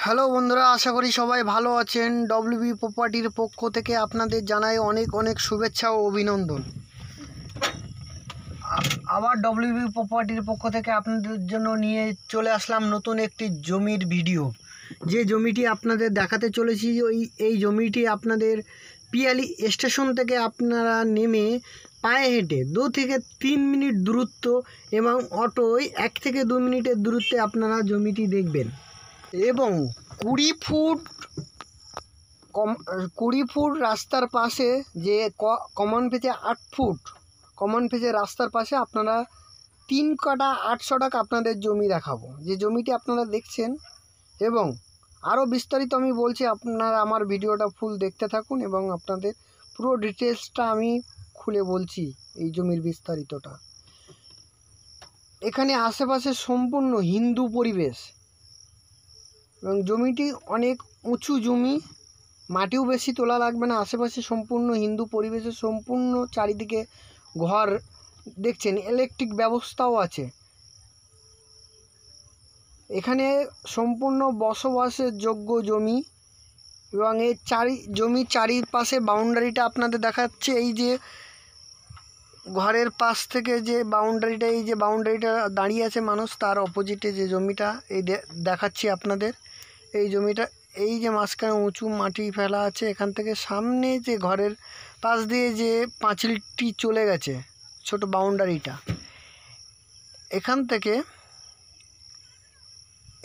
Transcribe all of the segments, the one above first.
Hello বন্ধুরা, আশা করি সবাই ভালো আছেন। ডব্লিউবি প্রপার্টির পক্ষ থেকে আপনাদের জানাই অনেক অনেক শুভেচ্ছা ও অভিনন্দন। আবার ডব্লিউবি প্রপার্টির পক্ষ থেকে আপনাদের জন্য নিয়ে চলে আসলাম নতুন একটি জমির ভিডিও। যে জমিটি আপনাদের দেখাতে চলেছি, এই জমিটি আপনাদের পিয়ালি স্টেশন থেকে আপনারা নেমে পায়ে হেঁটে 2 থেকে 3 মিনিট দূরত্ব এবং অটোয় 1 থেকে 2 মিনিটের দূরত্বে আপনারা জমিটি দেখবেন। এবং 20 ফুট রাস্তার পাশে যে কমন পেজে 8 ফুট কমন পেজে রাস্তার পাশে আপনারা 3 কাঠা 800 টাকা আপনাদের জমি দেখাবো। যে জমিটি আপনারা দেখছেন এবং আরও বিস্তারিত আমি বলছি, আপনারা আমার ভিডিওটা ফুল দেখতে থাকুন এবং আপনাদের পুরো ডিটেলসটা আমি খুলে বলছি। এই জমির বিস্তারিতটা, এখানে আশেপাশে সম্পূর্ণ হিন্দু পরিবেশ এবং জমিটি অনেক উঁচু জমি, মাটিও বেশি তোলা লাগবে না। আশেপাশে সম্পূর্ণ হিন্দু পরিবেশে সম্পূর্ণ চারিদিকে ঘর দেখছেন, ইলেকট্রিক ব্যবস্থাও আছে। এখানে সম্পূর্ণ বসবাসের যোগ্য জমি এবং এই জমির চারিপাশে বাউন্ডারিটা আপনাদের দেখাচ্ছে। এই যে ঘরের পাশ থেকে যে বাউন্ডারিটা, এই যে বাউন্ডারিটা দাঁড়িয়ে আছে মানুষ, তার অপোজিটে যে জমিটা এই দেখাচ্ছি আপনাদের, এই জমিটা এই যে মাঝখানে উঁচু মাটি ফেলা আছে, এখান থেকে সামনে যে ঘরের পাশ দিয়ে যে পাঁচিলটি চলে গেছে, ছোট বাউন্ডারিটা, এখান থেকে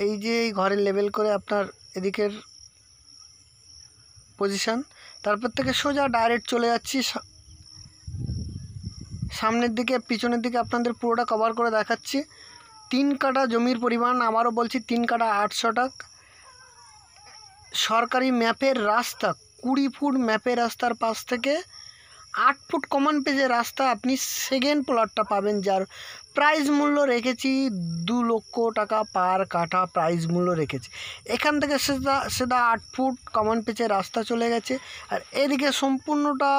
এই যে এই ঘরের লেভেল করে আপনার এদিকের পজিশান, তারপর থেকে সোজা ডাইরেক্ট চলে যাচ্ছি সামনের দিকে, পিছনের দিকে আপনাদের পুরোটা কভার করে দেখাচ্ছি। 3 কাঠা জমির পরিমাণ, আবারও বলছি 3 কাঠা 800 টাকা। সরকারি ম্যাপের রাস্তা, 20 ফুট ম্যাপের রাস্তার পাশ থেকে 8 ফুট কমন পেজের রাস্তা আপনি সেকেন্ড প্লটটা পাবেন, যার প্রাইস মূল্য রেখেছি 2 লক্ষ টাকা পার কাঠা প্রাইস মূল্য রেখেছি। এখান থেকে সেটা 8 ফুট কমন পেজের রাস্তা চলে গেছে। আর এদিকে সম্পূর্ণটা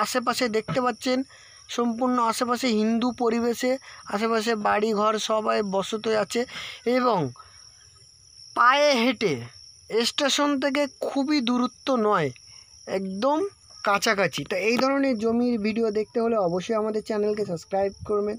আশেপাশে দেখতে পাচ্ছেন, সম্পূর্ণ আশেপাশে হিন্দু পরিবেশে, আশেপাশে বাড়ি ঘর সবাই বসত আছে এবং পায়ে হেঁটে স্টেশন থেকে খুবই দূরত্ব নয়, একদম কাছাকাছি। তো এই ধরনের জমির ভিডিও দেখতে হলে অবশ্যই আমাদের চ্যানেলকে সাবস্ক্রাইব করবেন।